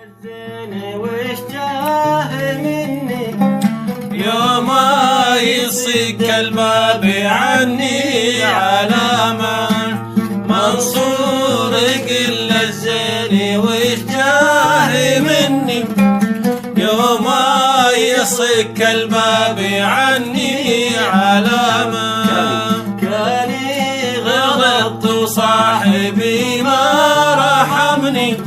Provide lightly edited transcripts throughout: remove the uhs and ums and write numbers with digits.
الزين وش جاه مني يوم ما يصك الباب عني علامة منصور قل الزين وش جاه مني يوم ما يصك الباب عني علامة كاني غلطت وصاحبي ما رحمني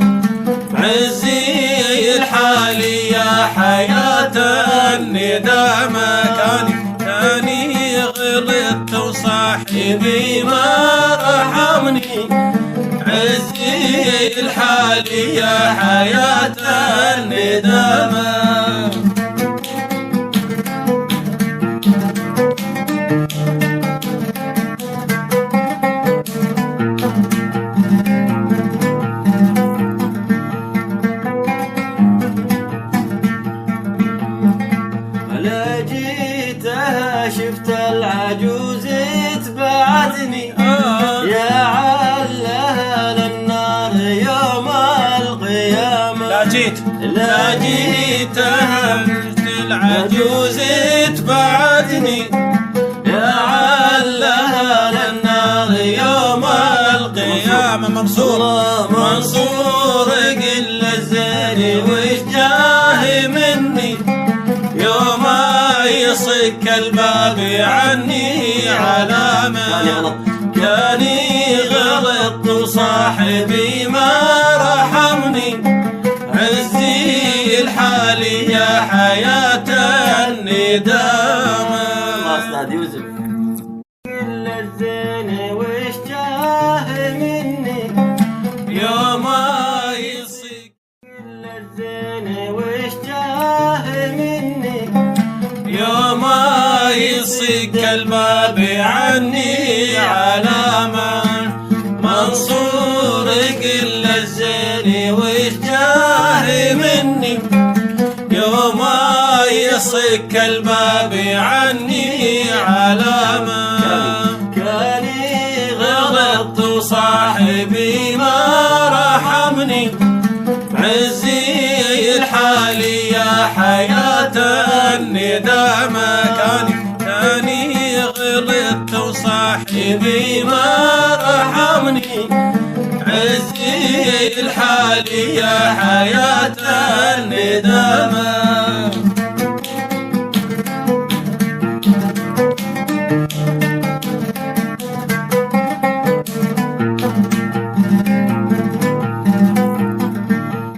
عزي الحالي يا حياة الندامة كاني غلطت وصاحبي ما رحمني عزي الحالي يا حياة الندامة لجيتها شفت العجوز تبعتني يا علها للنار يوم القيامة لجيتها شفت العجوز تبعتني يا علها للنار يوم القيامة منصور قل الزين وش جاه مني يوم يصك الباب عني علامة كاني غلطت وصاحبي ما رحمني عزي الحالي يا حياة الندامة أستاذ يوسف كل الزين وش جاه مني يوم يصك كل الزين وش جاه مني يوم يصك الباب عني علامة منصور قل الزين وش جاه مني يوم يصك الباب عني علامة كاني غلطت وصاحبي ما رحمني عزي الحالي يا حياة الندامة كاني غلطت وصاحبي ما رحمني عزي الحالي يا حياة الندامة